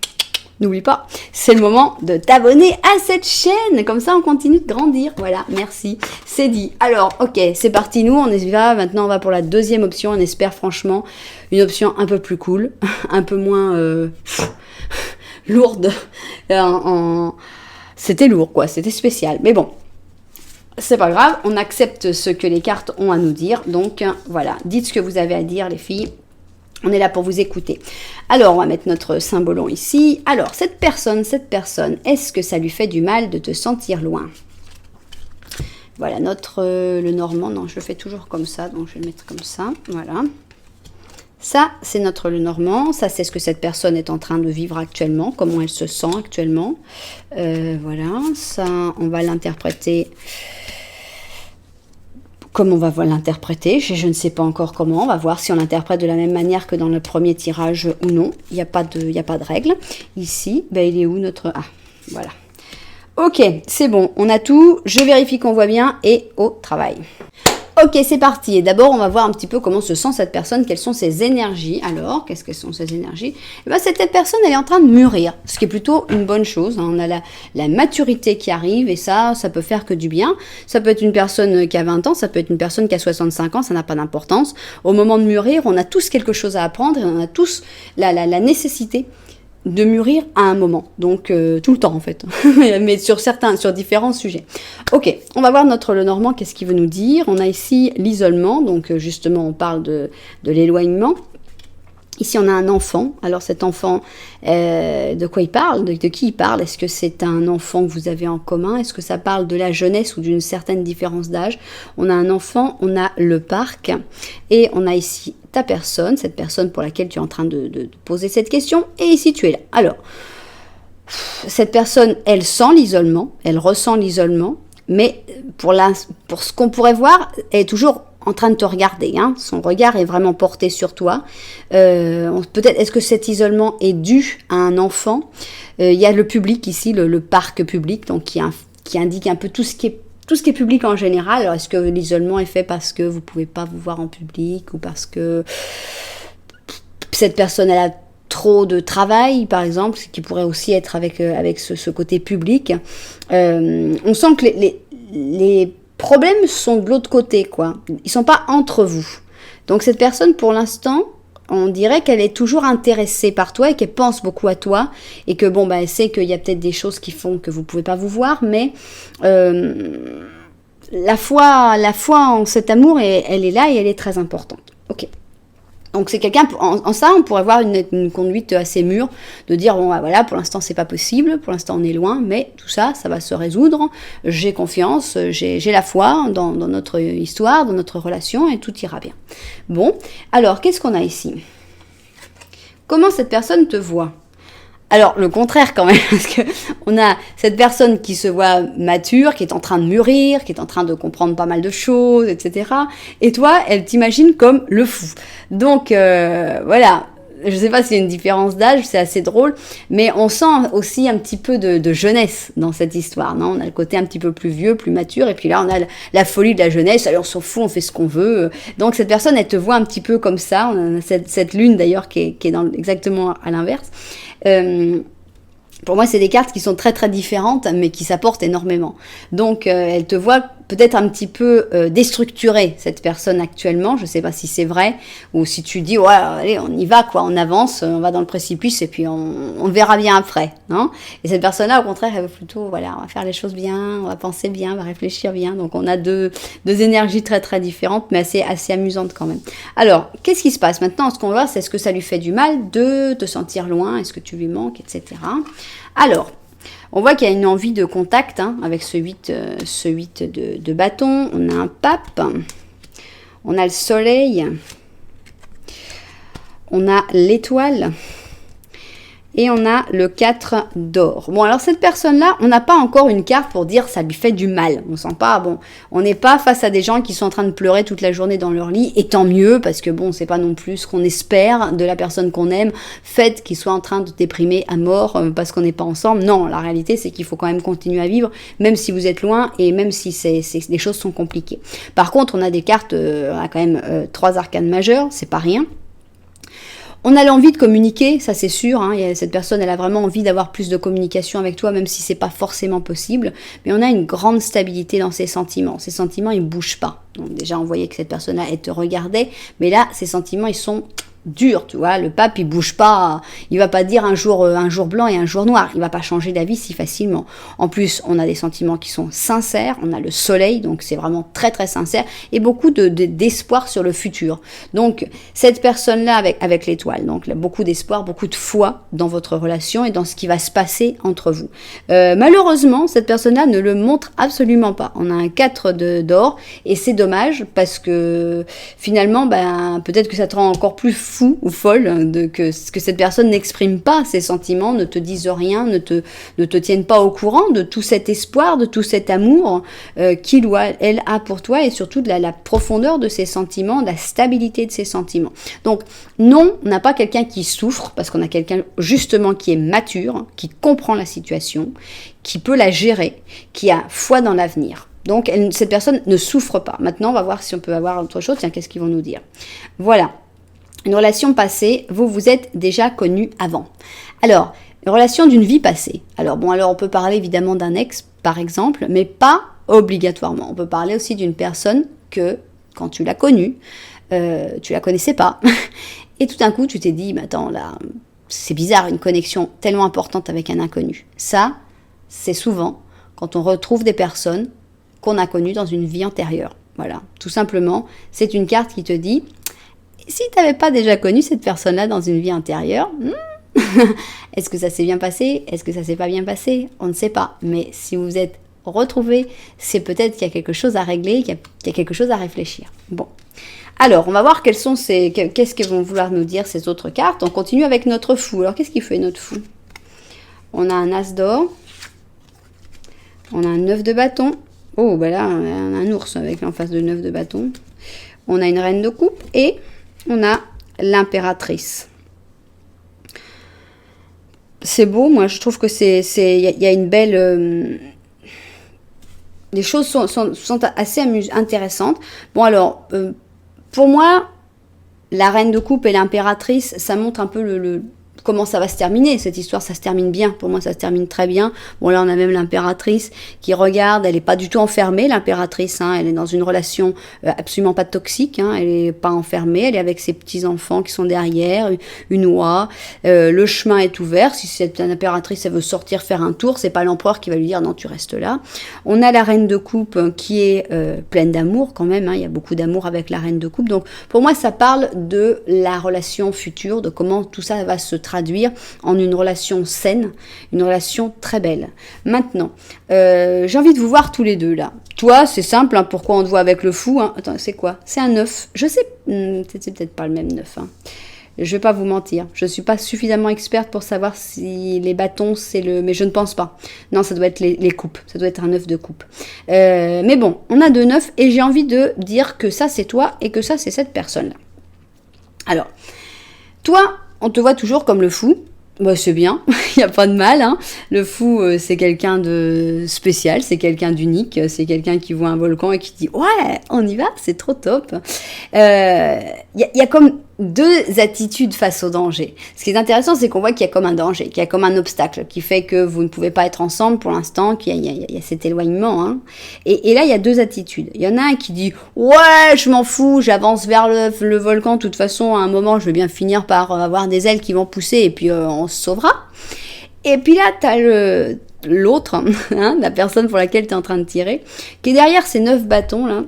n'oublie pas, c'est le moment de t'abonner à cette chaîne. Comme ça, on continue de grandir. Voilà, merci. C'est dit. Alors, ok, c'est parti. Nous, on y va. Maintenant, on va pour la deuxième option. On espère franchement une option un peu plus cool, un peu moins lourde. C'était lourd, quoi. C'était spécial. Mais bon, c'est pas grave. On accepte ce que les cartes ont à nous dire. Donc, voilà. Dites ce que vous avez à dire, les filles. On est là pour vous écouter. Alors, on va mettre notre symbolon ici. Alors, cette personne, est-ce que ça lui fait du mal de te sentir loin? Voilà, le Normand. Non, je le fais toujours comme ça, donc je vais le mettre comme ça. Voilà. Ça, c'est notre le Normand. Ça, c'est ce que cette personne est en train de vivre actuellement, comment elle se sent actuellement. Voilà, ça, on va l'interpréter... Comme on va l'interpréter, je ne sais pas encore comment, on va voir si on l'interprète de la même manière que dans le premier tirage ou non. Il n'y a pas de règle. Ici, ben, il est où notre... Ah, voilà. Ok, c'est bon, on a tout. Je vérifie qu'on voit bien et au travail. Ok, c'est parti. Et d'abord, on va voir un petit peu comment se sent cette personne, quelles sont ses énergies. Alors, qu'est-ce que sont ses énergies? Eh bien, cette personne, elle est en train de mûrir, ce qui est plutôt une bonne chose. On a la maturité qui arrive et ça peut faire que du bien. Ça peut être une personne qui a 20 ans, ça peut être une personne qui a 65 ans, ça n'a pas d'importance. Au moment de mûrir, on a tous quelque chose à apprendre et on a tous la nécessité de mûrir à un moment, donc tout le temps en fait, mais sur différents sujets. Ok, on va voir le Normand, qu'est-ce qu'il veut nous dire. On a ici l'isolement, donc justement on parle de l'éloignement. Ici, on a un enfant. Alors, cet enfant, de quoi il parle? De qui il parle? Est-ce que c'est un enfant que vous avez en commun? Est-ce que ça parle de la jeunesse ou d'une certaine différence d'âge? On a un enfant, on a le parc, et on a ici ta personne, cette personne pour laquelle tu es en train de poser cette question, et ici, tu es là. Alors, cette personne, elle sent l'isolement, elle ressent l'isolement, mais pour ce qu'on pourrait voir, elle est toujours en train de te regarder, hein. Son regard est vraiment porté sur toi. Peut-être, est-ce que cet isolement est dû à un enfant? Il y a le public ici, le parc public, donc qui indique un peu tout ce qui est public en général. Alors, est-ce que l'isolement est fait parce que vous ne pouvez pas vous voir en public ou parce que cette personne, elle a trop de travail, par exemple, ce qui pourrait aussi être avec ce côté public. On sent que les problèmes sont de l'autre côté, quoi. Ils sont pas entre vous. Donc cette personne, pour l'instant, on dirait qu'elle est toujours intéressée par toi et qu'elle pense beaucoup à toi et que bon, bah, elle sait qu'il y a peut-être des choses qui font que vous pouvez pas vous voir, mais la foi en cet amour, elle est là et elle est très importante. Ok. Donc c'est quelqu'un, en ça on pourrait voir une conduite assez mûre, de dire bon bah, voilà, pour l'instant c'est pas possible, pour l'instant on est loin, mais tout ça va se résoudre, j'ai confiance, j'ai la foi dans notre histoire, dans notre relation et tout ira bien. Bon, alors qu'est-ce qu'on a ici? Comment cette personne te voit? Alors, le contraire quand même, parce que on a cette personne qui se voit mature, qui est en train de mûrir, qui est en train de comprendre pas mal de choses, etc. Et toi, elle t'imagine comme le fou. Donc, voilà. Je sais pas s'il y a une différence d'âge, c'est assez drôle, mais on sent aussi un petit peu de jeunesse dans cette histoire, non? On a le côté un petit peu plus vieux, plus mature, et puis là, on a la folie de la jeunesse, alors on s'en fout, on fait ce qu'on veut. Donc, cette personne, elle te voit un petit peu comme ça. On a cette lune, d'ailleurs, qui est exactement à l'inverse. Pour moi, c'est des cartes qui sont très très différentes, mais qui s'apportent énormément. Donc, elle te voit peut-être un petit peu déstructurée, cette personne actuellement. Je ne sais pas si c'est vrai, ou si tu dis, ouais, allez, on y va, quoi, on avance, on va dans le précipice, et puis on verra bien après, non? Et cette personne-là, au contraire, elle veut plutôt, voilà, on va faire les choses bien, on va penser bien, on va réfléchir bien. Donc, on a deux énergies très très différentes, mais assez amusantes quand même. Alors, qu'est-ce qui se passe maintenant? Ce qu'on va voir, c'est est-ce que ça lui fait du mal de te sentir loin, est-ce que tu lui manques, etc. Alors, on voit qu'il y a une envie de contact, hein, avec ce 8 de bâton. On a un pape. On a le soleil. On a l'étoile. Et on a le 4 d'or. Bon, alors cette personne-là, on n'a pas encore une carte pour dire ça lui fait du mal. On sent pas, bon, on n'est pas face à des gens qui sont en train de pleurer toute la journée dans leur lit, et tant mieux, parce que bon, c'est pas non plus ce qu'on espère de la personne qu'on aime, fait qu'il soit en train de déprimer à mort parce qu'on n'est pas ensemble. Non, la réalité, c'est qu'il faut quand même continuer à vivre, même si vous êtes loin, et même si les choses sont compliquées. Par contre, on a des cartes, on a quand même 3 arcanes majeures, c'est pas rien. On a l'envie de communiquer, ça c'est sûr, hein, cette personne elle a vraiment envie d'avoir plus de communication avec toi, même si c'est pas forcément possible, mais on a une grande stabilité dans ses sentiments ils bougent pas. Donc déjà on voyait que cette personne-là elle te regardait, mais là ses sentiments ils sont durs, tu vois, le pape il bouge pas, il va pas dire un jour blanc et un jour noir, il va pas changer d'avis si facilement. En plus on a des sentiments qui sont sincères, on a le soleil, donc c'est vraiment très très sincère, et beaucoup d'espoir sur le futur. Donc cette personne-là avec l'étoile, donc beaucoup d'espoir, beaucoup de foi dans votre relation et dans ce qui va se passer entre vous. Malheureusement cette personne-là ne le montre absolument pas. On a un 4 d'or, et c'est dommage parce que finalement peut-être que ça te rend encore plus fou ou folle que cette personne n'exprime pas ses sentiments, ne te dise rien, ne te tienne pas au courant de tout cet espoir, de tout cet amour qu'il ou elle a pour toi, et surtout de la profondeur de ses sentiments, de la stabilité de ses sentiments. Donc non, on n'a pas quelqu'un qui souffre, parce qu'on a quelqu'un justement qui est mature, qui comprend la situation, qui peut la gérer, qui a foi dans l'avenir. Donc cette personne ne souffre pas. Maintenant on va voir si on peut avoir autre chose. Tiens, qu'est-ce qu'ils vont nous dire? Voilà. Une relation passée, vous vous êtes déjà connus avant. Alors, une relation d'une vie passée. Alors on peut parler évidemment d'un ex, par exemple, mais pas obligatoirement. On peut parler aussi d'une personne que, quand tu l'as connue, tu la connaissais pas. Et tout d'un coup, tu t'es dit, mais attends, là, c'est bizarre, une connexion tellement importante avec un inconnu. Ça, c'est souvent quand on retrouve des personnes qu'on a connues dans une vie antérieure. Voilà, tout simplement, c'est une carte qui te dit... Si tu n'avais pas déjà connu cette personne-là dans une vie antérieure, est-ce que ça s'est bien passé? Est-ce que ça s'est pas bien passé? On ne sait pas. Mais si vous êtes retrouvés, c'est peut-être qu'il y a quelque chose à régler, qu'il y a quelque chose à réfléchir. Bon. Alors, on va voir qu'est-ce que vont vouloir nous dire ces autres cartes. On continue avec notre fou. Alors, qu'est-ce qu'il fait notre fou? On a un as d'or. On a un 9 de bâton. Oh, là, on a un ours avec en face de 9 de bâton. On a une reine de coupe et... on a l'impératrice. C'est beau, moi je trouve que y a une belle... les choses sont assez intéressantes. Bon alors, pour moi, la reine de coupe et l'impératrice, ça montre un peu comment ça va se terminer, cette histoire, ça se termine bien. Pour moi, ça se termine très bien. Bon, là, on a même l'impératrice qui regarde, elle n'est pas du tout enfermée, l'impératrice, hein, elle est dans une relation absolument pas toxique, hein, elle n'est pas enfermée, elle est avec ses petits-enfants qui sont derrière, une oie, le chemin est ouvert. Si cette impératrice, elle veut sortir faire un tour, c'est pas l'empereur qui va lui dire non, tu restes là. On a la reine de coupe qui est pleine d'amour quand même, hein, il y a beaucoup d'amour avec la reine de coupe. Donc, pour moi, ça parle de la relation future, de comment tout ça va se traduire en une relation saine, une relation très belle. Maintenant, j'ai envie de vous voir tous les deux là. Toi, c'est simple, hein, pourquoi on te voit avec le fou, hein. Attends, c'est quoi? C'est un 9. Je sais, c'est peut-être pas le même 9. Hein. Je vais pas vous mentir, je suis pas suffisamment experte pour savoir si les bâtons c'est le... Mais je ne pense pas. Non, ça doit être les coupes, ça doit être un 9 de coupe. Mais bon, on a 2 9 et j'ai envie de dire que ça c'est toi et que ça c'est cette personne-là. Alors, toi, on te voit toujours comme le fou. Bah, c'est bien, il n'y a pas de mal. Hein. Le fou, c'est quelqu'un de spécial, c'est quelqu'un d'unique, c'est quelqu'un qui voit un volcan et qui dit « Ouais, on y va, c'est trop top ». Y a comme 2 attitudes face au danger. Ce qui est intéressant, c'est qu'on voit qu'il y a comme un danger, qu'il y a comme un obstacle, qui fait que vous ne pouvez pas être ensemble pour l'instant, qu'il y a cet éloignement. Hein. Et là, il y a 2 attitudes. Il y en a un qui dit « Ouais, je m'en fous, j'avance vers le volcan, de toute façon, à un moment, je vais bien finir par avoir des ailes qui vont pousser et puis on se sauvera. » Et puis là, tu as l'autre, hein, la personne pour laquelle tu es en train de tirer, qui est derrière ces 9 bâtons là.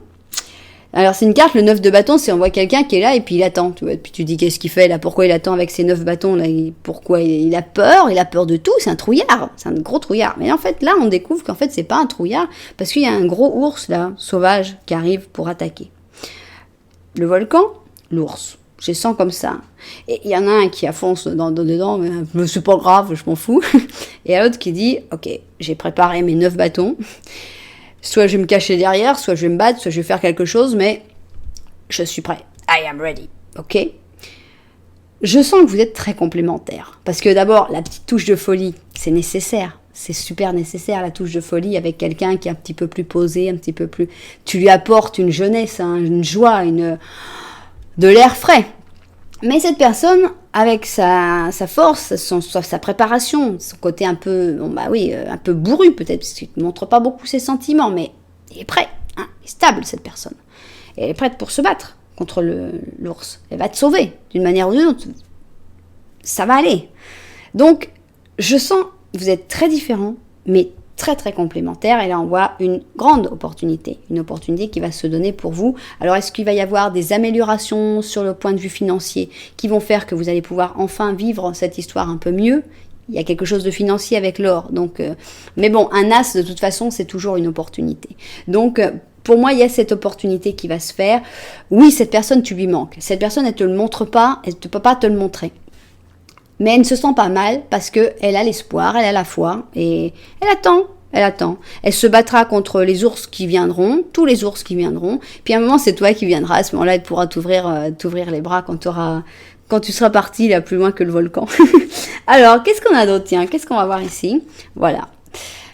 Alors c'est une carte, le 9 de bâton, c'est on voit quelqu'un qui est là et puis il attend. Tu vois, et puis tu dis qu'est-ce qu'il fait là, pourquoi il attend avec ses 9 bâtons là, pourquoi il a peur de tout, c'est un trouillard, c'est un gros trouillard. Mais en fait là on découvre qu'en fait c'est pas un trouillard parce qu'il y a un gros ours là, sauvage, qui arrive pour attaquer. Le volcan, l'ours. Je les sens comme ça. Et il y en a un qui fonce dedans, mais c'est pas grave, je m'en fous. Et l'autre qui dit, ok, j'ai préparé mes 9 bâtons. Soit je vais me cacher derrière, soit je vais me battre, soit je vais faire quelque chose, mais je suis prêt. I am ready. Ok? Je sens que vous êtes très complémentaires. Parce que d'abord, la petite touche de folie, c'est nécessaire. C'est super nécessaire, la touche de folie, avec quelqu'un qui est un petit peu plus posé, un petit peu plus... Tu lui apportes une jeunesse, une joie, de l'air frais. Mais cette personne, avec sa force, sa préparation, son côté un peu, un peu bourru peut-être, parce qu'il ne montre pas beaucoup ses sentiments, mais il est prêt, hein, il est stable cette personne. Et elle est prête pour se battre contre l'ours. Elle va te sauver d'une manière ou d'une autre. Ça va aller. Donc, je sens que vous êtes très différents, mais très très complémentaires, et là on voit une grande opportunité, une opportunité qui va se donner pour vous. Alors est-ce qu'il va y avoir des améliorations sur le point de vue financier qui vont faire que vous allez pouvoir enfin vivre cette histoire un peu mieux? Il y a quelque chose de financier avec l'or, donc mais bon, un as de toute façon c'est toujours une opportunité. Donc pour moi, il y a cette opportunité qui va se faire. Oui, cette personne, tu lui manques. Cette personne, elle te le montre pas, elle ne peut pas te le montrer. Mais elle ne se sent pas mal parce qu'elle a l'espoir, elle a la foi et elle attend. Elle se battra contre les ours qui viendront, tous les ours qui viendront. Puis à un moment, c'est toi qui viendras. À ce moment-là, elle pourra t'ouvrir les bras quand tu seras parti là plus loin que le volcan. Alors, qu'est-ce qu'on a d'autre? Tiens, qu'est-ce qu'on va voir ici? Voilà,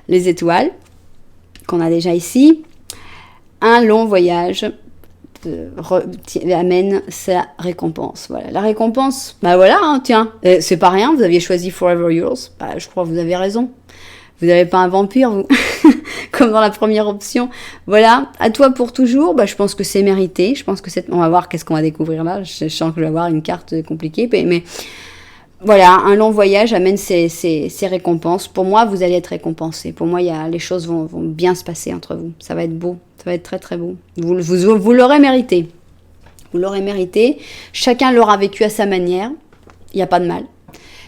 les étoiles qu'on a déjà ici. Un long voyage amène sa récompense. Voilà, la récompense, bah voilà, hein, tiens, c'est pas rien, vous aviez choisi Forever Yours, bah, je crois que vous avez raison. Vous n'avez pas un vampire, vous, comme dans la première option. Voilà, à toi pour toujours, bah, je pense que c'est mérité, je pense que on va voir qu'est-ce qu'on va découvrir là, je sens que je vais avoir une carte compliquée, mais voilà, un long voyage amène ses récompenses. Pour moi, vous allez être récompensés. Pour moi, les choses vont bien se passer entre vous. Ça va être beau. Ça va être très très beau. Vous l'aurez mérité. Vous l'aurez mérité. Chacun l'aura vécu à sa manière. Il n'y a pas de mal.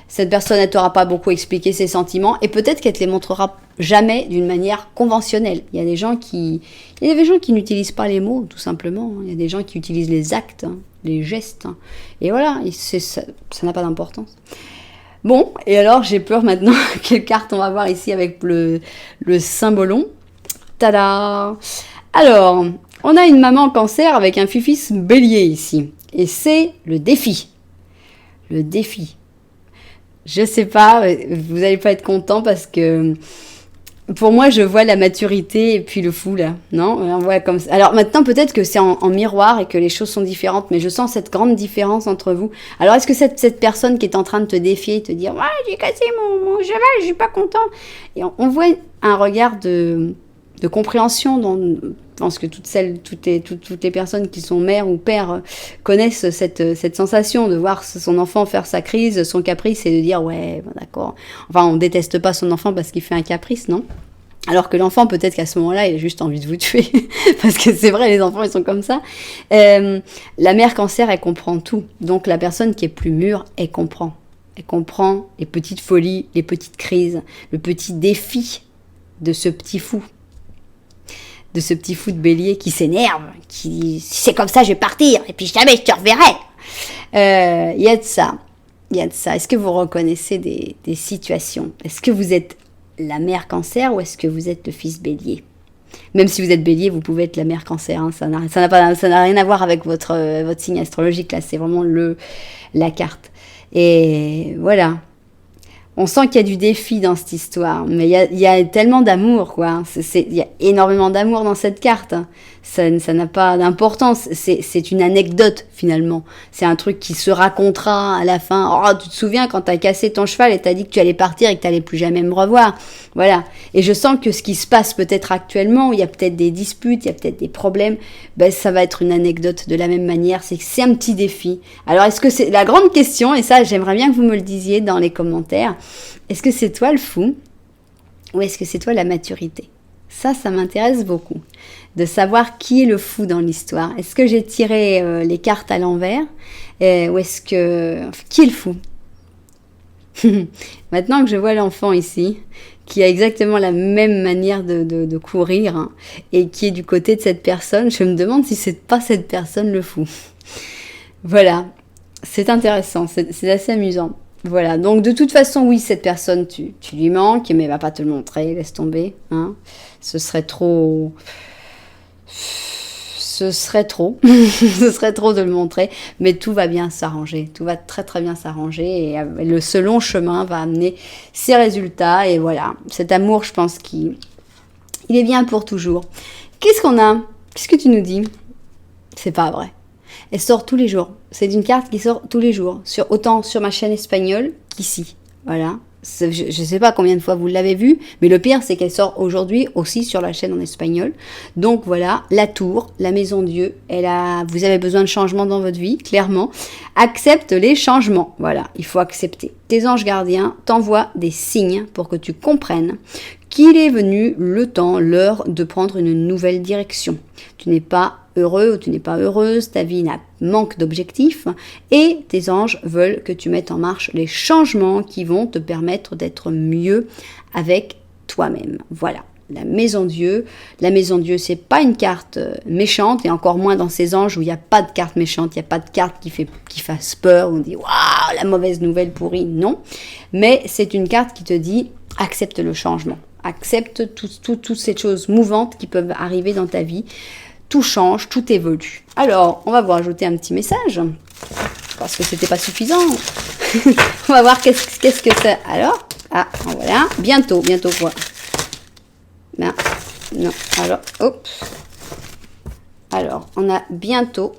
Cette personne, elle t'aura pas beaucoup expliqué ses sentiments et peut-être qu'elle te les montrera jamais d'une manière conventionnelle. Il y a des gens qui n'utilisent pas les mots, tout simplement. Il y a des gens qui utilisent les actes, les gestes. Et voilà, ça n'a pas d'importance. Bon, et alors j'ai peur maintenant. Quelle carte on va voir ici avec le symbolon? Tada! Alors, on a une maman cancer avec un fils bélier ici. Et c'est le défi. Le défi. Je sais pas, vous n'allez pas être content parce que pour moi, je vois la maturité et puis le fou là, non? On voit comme ça. Alors maintenant, peut-être que c'est en miroir et que les choses sont différentes, mais je sens cette grande différence entre vous. Alors est-ce que cette personne qui est en train de te défier, te dire « Ouais, j'ai cassé mon cheval, je suis pas content », et on voit un regard de compréhension je pense que toutes les personnes qui sont mères ou pères connaissent cette sensation de voir son enfant faire sa crise, son caprice, et de dire ouais, bon, d'accord. Enfin, on déteste pas son enfant parce qu'il fait un caprice, non? Alors que l'enfant, peut-être qu'à ce moment-là, il a juste envie de vous tuer. Parce que c'est vrai, les enfants, ils sont comme ça. La mère cancer, elle comprend tout. Donc la personne qui est plus mûre, elle comprend. Elle comprend les petites folies, les petites crises, le petit défi de ce petit fou. De ce petit fou de bélier qui s'énerve, qui dit « si c'est comme ça, je vais partir, et puis jamais je te reverrai ». Il y a de ça. Est-ce que vous reconnaissez des situations? Est-ce que vous êtes la mère cancer ou est-ce que vous êtes le fils bélier? Même si vous êtes bélier, vous pouvez être la mère cancer. Hein, ça n'a rien à voir avec votre signe astrologique. Là, c'est vraiment la carte. Et voilà. On sent qu'il y a du défi dans cette histoire, mais il y a tellement d'amour, quoi. Il y a énormément d'amour dans cette carte. Ça n'a pas d'importance. C'est une anecdote, finalement. C'est un truc qui se racontera à la fin. Oh, tu te souviens quand t'as cassé ton cheval et t'as dit que tu allais partir et que t'allais plus jamais me revoir. Voilà. Et je sens que ce qui se passe peut-être actuellement, où il y a peut-être des disputes, il y a peut-être des problèmes, ben, ça va être une anecdote de la même manière. C'est un petit défi. Alors, est-ce que c'est la grande question, et ça, j'aimerais bien que vous me le disiez dans les commentaires. Est-ce que c'est toi le fou ou est-ce que c'est toi la maturité? Ça m'intéresse beaucoup, de savoir qui est le fou dans l'histoire. Est-ce que j'ai tiré les cartes à l'envers ou est-ce que... Qui est le fou? Maintenant que je vois l'enfant ici, qui a exactement la même manière de courir hein, et qui est du côté de cette personne. Je me demande si c'est pas cette personne le fou. Voilà, c'est intéressant, c'est assez amusant. Voilà, donc de toute façon, oui, cette personne, tu lui manques, mais elle va pas te le montrer, laisse tomber. Hein. Ce serait trop... Ce serait trop de le montrer, mais tout va bien s'arranger, tout va très très bien s'arranger et ce long chemin va amener ses résultats et voilà, cet amour, je pense qu'il est bien pour toujours. Qu'est-ce qu'on a? Qu'est-ce que tu nous dis? C'est pas vrai. Elle sort tous les jours. C'est une carte qui sort tous les jours, autant sur ma chaîne espagnole qu'ici. Voilà. Je ne sais pas combien de fois vous l'avez vue, mais le pire, c'est qu'elle sort aujourd'hui aussi sur la chaîne en espagnol. Donc voilà, la tour, la maison Dieu, vous avez besoin de changements dans votre vie, clairement. Accepte les changements. Voilà, il faut accepter. Tes anges gardiens t'envoient des signes pour que tu comprennes qu'il est venu le temps, l'heure de prendre une nouvelle direction. Tu n'es pas heureux ou tu n'es pas heureuse, ta vie manque d'objectifs et tes anges veulent que tu mettes en marche les changements qui vont te permettre d'être mieux avec toi-même. Voilà. La maison Dieu. La maison Dieu, c'est pas une carte méchante et encore moins dans ces anges où il n'y a pas de carte méchante, il n'y a pas de carte qui fasse peur, où on dit waouh, la mauvaise nouvelle pourrie. Non. Mais c'est une carte qui te dit accepte le changement. Accepte toutes ces choses mouvantes qui peuvent arriver dans ta vie. Tout change, tout évolue. Alors, on va vous rajouter un petit message, parce que c'était pas suffisant. On va voir qu'est-ce que c'est. Alors, voilà, bientôt quoi. Non, alors, hop. Alors, on a bientôt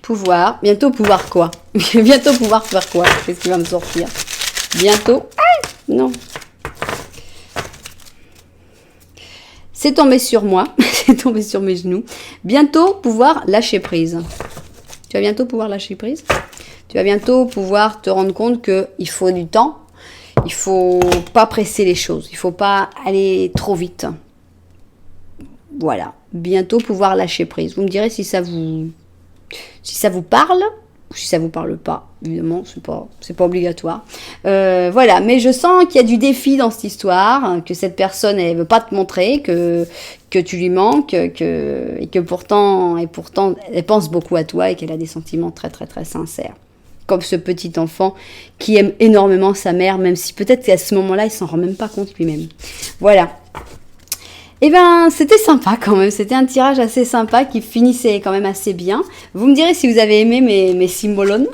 pouvoir quoi? Bientôt pouvoir faire quoi? Qu'est-ce qui va me sortir? Bientôt, non. C'est tombé sur moi, c'est tombé sur mes genoux. Bientôt pouvoir lâcher prise. Tu vas bientôt pouvoir lâcher prise. Tu vas bientôt pouvoir te rendre compte qu'il faut du temps. Il faut pas presser les choses. Il faut pas aller trop vite. Voilà. Bientôt pouvoir lâcher prise. Vous me direz si ça vous parle. Si ça vous parle pas, évidemment, c'est pas obligatoire. Voilà, mais je sens qu'il y a du défi dans cette histoire, que cette personne, elle veut pas te montrer, que tu lui manques, et que pourtant, elle pense beaucoup à toi et qu'elle a des sentiments très, très, très sincères. Comme ce petit enfant qui aime énormément sa mère, même si peut-être qu'à ce moment-là, il s'en rend même pas compte lui-même. Voilà. Eh bien, c'était sympa quand même, c'était un tirage assez sympa qui finissait quand même assez bien. Vous me direz si vous avez aimé mes symbolones.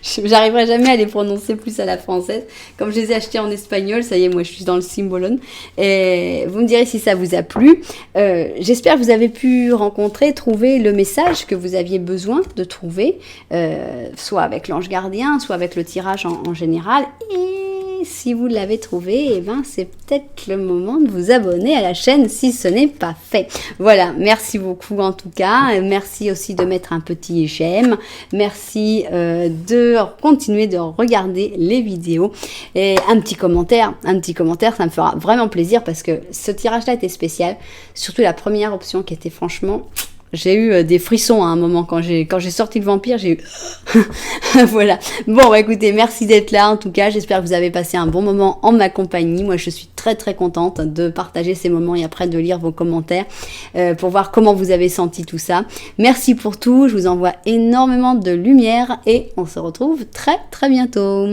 J'arriverai jamais à les prononcer plus à la française. Comme je les ai achetés en espagnol, ça y est, moi je suis dans le symbolone. Et vous me direz si ça vous a plu. J'espère que vous avez pu trouver le message que vous aviez besoin de trouver, soit avec l'ange gardien, soit avec le tirage en général. Et si vous l'avez trouvé, eh ben, c'est peut-être le moment de vous abonner à la chaîne si ce n'est pas fait. Voilà, merci beaucoup en tout cas. Merci aussi de mettre un petit j'aime. Merci de continuer de regarder les vidéos. Et un petit commentaire, ça me fera vraiment plaisir parce que ce tirage-là était spécial. Surtout la première option qui était franchement... J'ai eu des frissons à un moment quand j'ai sorti le vampire, j'ai eu voilà. Bon, écoutez, merci d'être là en tout cas. J'espère que vous avez passé un bon moment en ma compagnie. Moi, je suis très très contente de partager ces moments et après de lire vos commentaires pour voir comment vous avez senti tout ça. Merci pour tout. Je vous envoie énormément de lumière et on se retrouve très très bientôt.